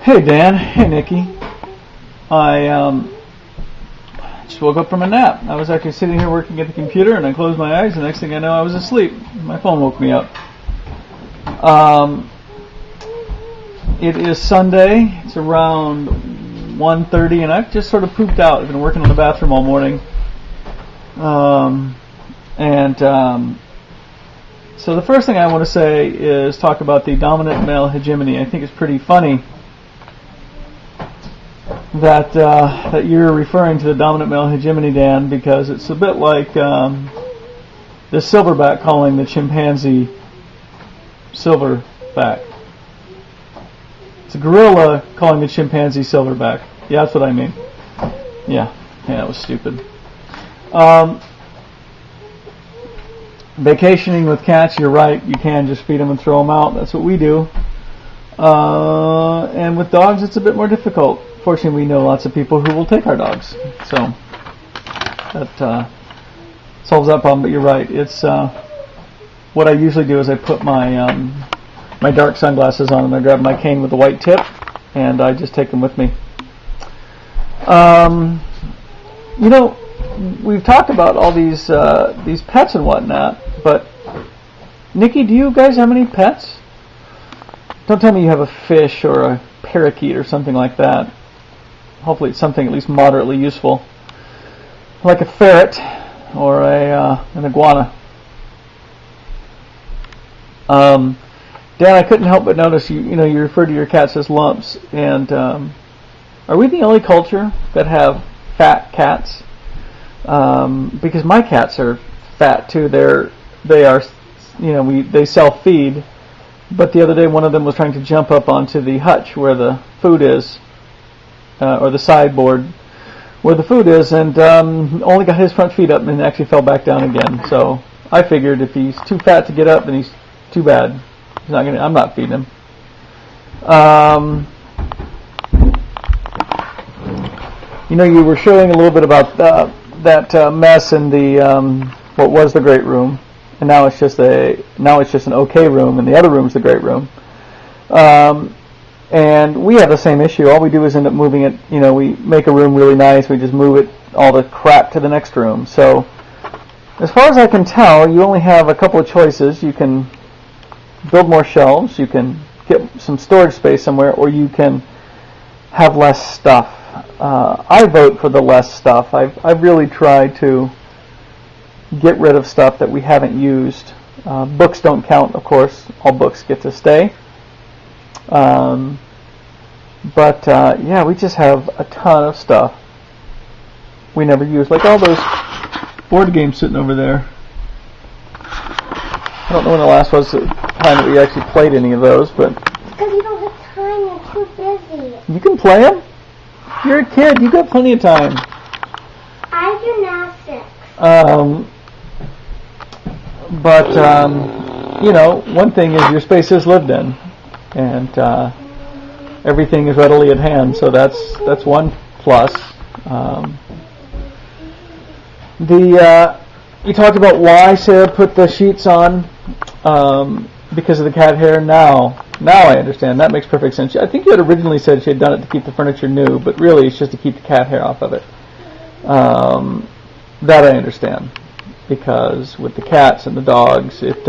Hey Dan, hey Nikki. I just woke up from a nap. I was actually sitting here working at the computer and I closed my eyes and the next thing I know I was asleep. My phone woke me up. It is Sunday. It's around 1:30 and I've just sort of pooped out. I've been working on the bathroom all morning. So the first thing I want to say is talk about the dominant male hegemony. I think it's pretty funny that you're referring to the dominant male hegemony, Dan, because it's a bit like the silverback calling the chimpanzee silverback. It's a gorilla calling the chimpanzee silverback. Yeah, that's what I mean. Yeah, that was stupid. Vacationing with cats, you're right. You can just feed them and throw them out. That's what we do. And with dogs, it's a bit more difficult. Fortunately, we know lots of people who will take our dogs. So that solves that problem. But you're right. It's what I usually do is I put my my dark sunglasses on and I grab my cane with the white tip and I just take them with me. We've talked about all these pets and whatnot, but Nikki, do you guys have any pets? Don't tell me you have a fish or a parakeet or something like that. Hopefully it's something at least moderately useful, like a ferret or an iguana. Dan, I couldn't help but notice you refer to your cats as lumps, and are we the only culture that have fat cats? Because my cats are fat too. They self-feed, but the other day one of them was trying to jump up onto the hutch where the food is, or the sideboard where the food is, and only got his front feet up and actually fell back down again. So I figured if he's too fat to get up, then he's too bad. I'm not feeding him. You were showing a little bit about that mess in the what was the great room, and now it's just an okay room, and the other room's the great room. And we have the same issue. All we do is end up moving it. We make a room really nice. We just move it, all the crap, to the next room. So, as far as I can tell, you only have a couple of choices. You can build more shelves. You can get some storage space somewhere, or you can have less stuff. I vote for the less stuff. I've really tried to get rid of stuff that we haven't used. Books don't count, of course. All books get to stay. We just have a ton of stuff we never use, like all those board games sitting over there. I don't know when the last was the time that we actually played any of those, but because you don't have time, you're too busy. You can play them. You're a kid. You got plenty of time. I have gymnastics. One thing is your space is lived in, and everything is readily at hand. So that's one plus. You talked about why Sarah put the sheets on because of the cat hair. Now I understand. That makes perfect sense. I think you had originally said she had done it to keep the furniture new, but really it's just to keep the cat hair off of it. That I understand, because with the cats and the dogs, it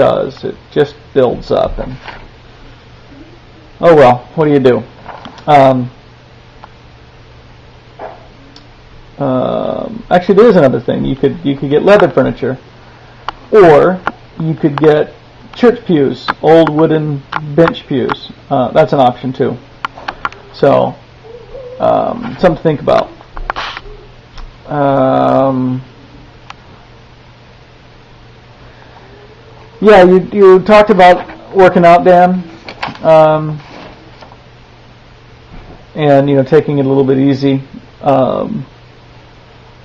just builds up, and oh well, what do you do? Actually, there is another thing. You could get leather furniture, or you could get church pews, old wooden bench pews. That's an option too. So, something to think about. You talked about working out, Dan, and taking it a little bit easy.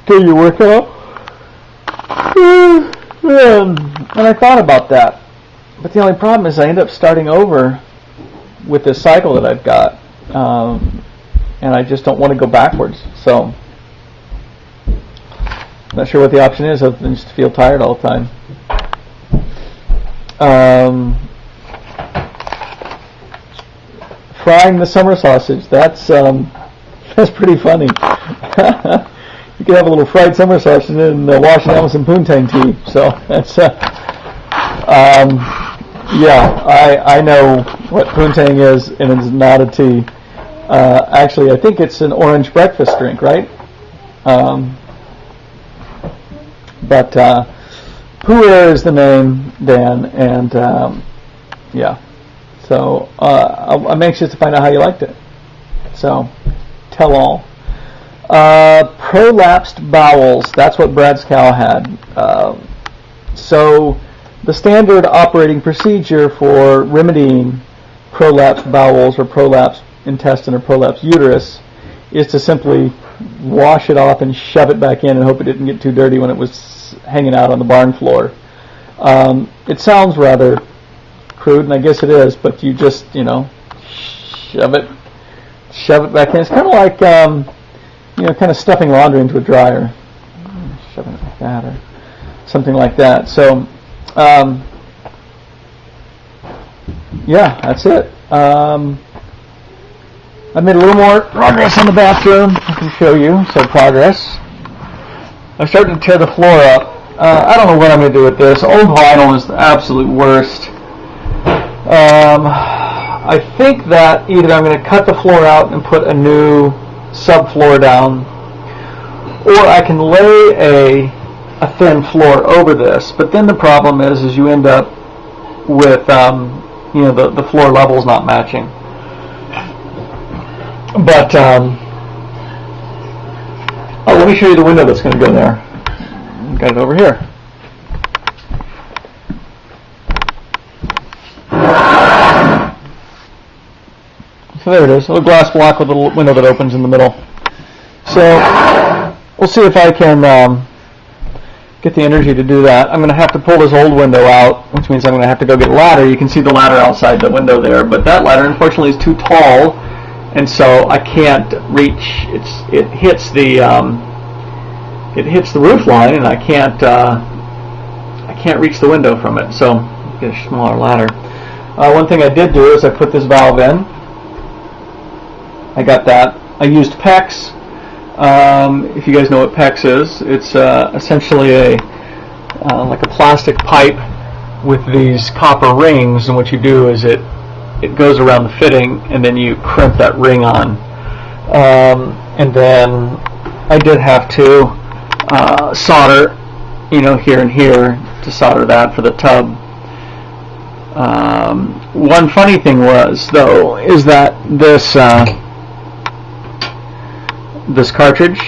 Till you work out. And I thought about that. But the only problem is I end up starting over with this cycle that I've got. And I just don't want to go backwards. So, I'm not sure what the option is other than just to feel tired all the time. frying the summer sausage. That's pretty funny. You could have a little fried summer sausage and wash it down with some poontang tea. So that's I know what poontang is, and it's not a tea. Actually, I think it's an orange breakfast drink, right? But Pu'er is the name, Dan, and So I'm anxious to find out how you liked it. So tell all. Prolapsed bowels. That's what Brad's cow had. So the standard operating procedure for remedying prolapsed bowels or prolapsed intestine or prolapsed uterus is to simply wash it off and shove it back in and hope it didn't get too dirty when it was hanging out on the barn floor. It sounds rather crude, and I guess it is, but you just, shove it back in. It's kind of like, kind of stuffing laundry into a dryer. Shoving it like that or something like that. So, that's it. I made a little more progress in the bathroom. I can show you some progress. I started to tear the floor up. I don't know what I'm going to do with this. Old vinyl is the absolute worst. I think that either I'm going to cut the floor out and put a new subfloor down, or I can lay a thin floor over this. But then the problem is you end up with the floor levels not matching. But let me show you the window that's going to go there. Got it over here. So there it is, a little glass block with a little window that opens in the middle. So we'll see if I can get the energy to do that. I'm going to have to pull this old window out, which means I'm going to have to go get a ladder. You can see the ladder outside the window there, but that ladder unfortunately is too tall, and so I can't reach. It hits the roof line, and I can't reach the window from it. So get a smaller ladder. One thing I did do is I put this valve in. I got that. I used PEX. If you guys know what PEX is, it's essentially like a plastic pipe with these copper rings, and what you do is it goes around the fitting, and then you crimp that ring on. And then I did have to solder, here and here to solder that for the tub. One funny thing was, though, is that this cartridge,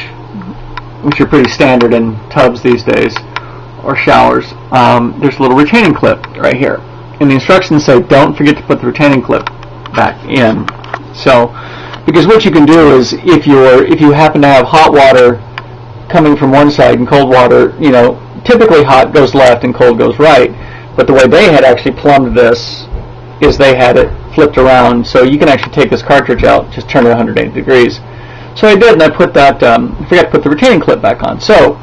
which are pretty standard in tubs these days, or showers, there's a little retaining clip right here. And the instructions say don't forget to put the retaining clip back in. So, because what you can do is, if you happen to have hot water coming from one side and cold water, typically hot goes left and cold goes right. But the way they had actually plumbed this is they had it flipped around, so you can actually take this cartridge out, just turn it 180 degrees. So I did, and I put that, I forgot to put the retaining clip back on. So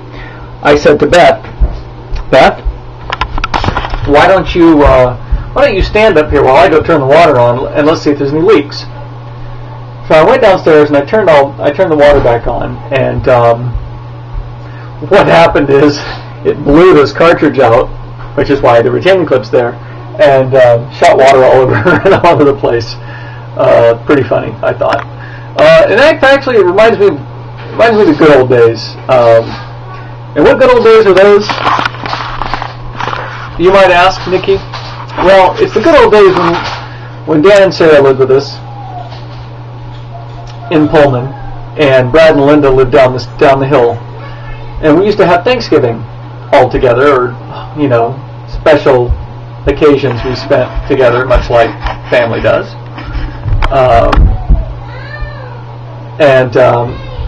I said to Beth, why don't you stand up here while I go turn the water on, and let's see if there's any leaks. So I went downstairs and I turned the water back on, and what happened is it blew this cartridge out, which is why the retaining clip's there, and shot water all over and all over the place. Pretty funny, I thought. And that actually reminds me of the good old days. And what good old days are those? You might ask, Nikki. Well, it's the good old days when Dan and Sarah lived with us in Pullman, and Brad and Linda lived down the hill, and we used to have Thanksgiving all together, or special occasions we spent together, much like family does.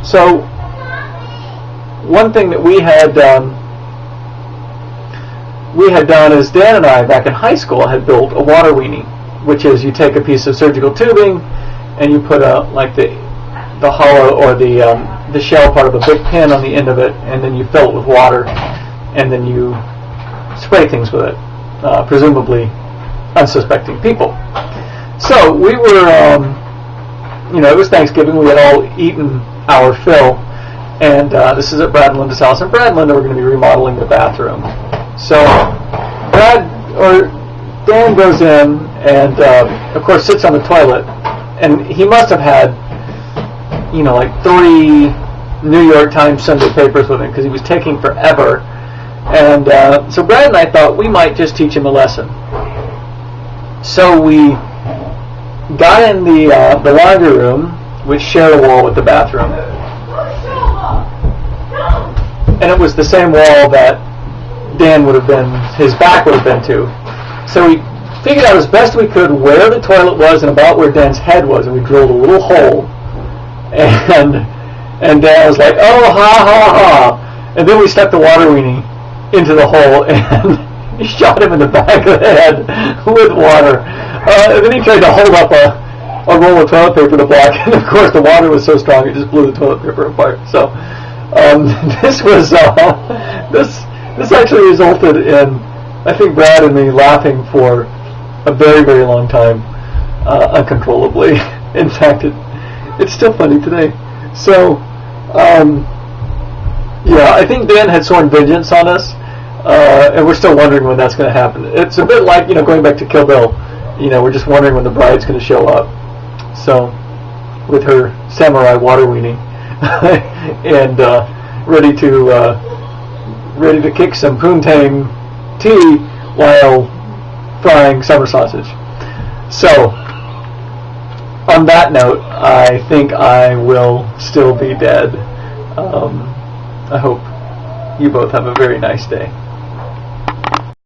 So one thing that we had done is Dan and I, back in high school, had built a water weenie, which is you take a piece of surgical tubing and you put the hollow or the shell part of a big pin on the end of it, and then you fill it with water, and then you spray things with it, presumably unsuspecting people. So we were it was Thanksgiving. We had all eaten our fill, and this is at Brad and Linda's house. And Brad and Linda were going to be remodeling the bathroom. So Dan goes in and, of course, sits on the toilet, and he must have had, like 3 New York Times Sunday papers with him because he was taking forever. And so Brad and I thought we might just teach him a lesson. So we got in the laundry room, which shared a wall with the bathroom. And it was the same wall that his back would have been to. So we figured out as best we could where the toilet was and about where Dan's head was, and we drilled a little hole. And Dan was like, oh, ha, ha, ha. And then we stuck the water weenie into the hole, and he shot him in the back of the head with water. And then he tried to hold up a roll of toilet paper to block, and of course the water was so strong it just blew the toilet paper apart. So this actually resulted in, I think, Brad and me laughing for a very, very long time, uncontrollably. In fact, it's still funny today. So, I think Dan had sworn vengeance on us, and we're still wondering when that's going to happen. It's a bit like, going back to Kill Bill. We're just wondering when the bride's going to show up. So, with her samurai water weenie, and ready to kick some poontang tea while frying summer sausage. So, on that note, I think I will still be dead. I hope you both have a very nice day.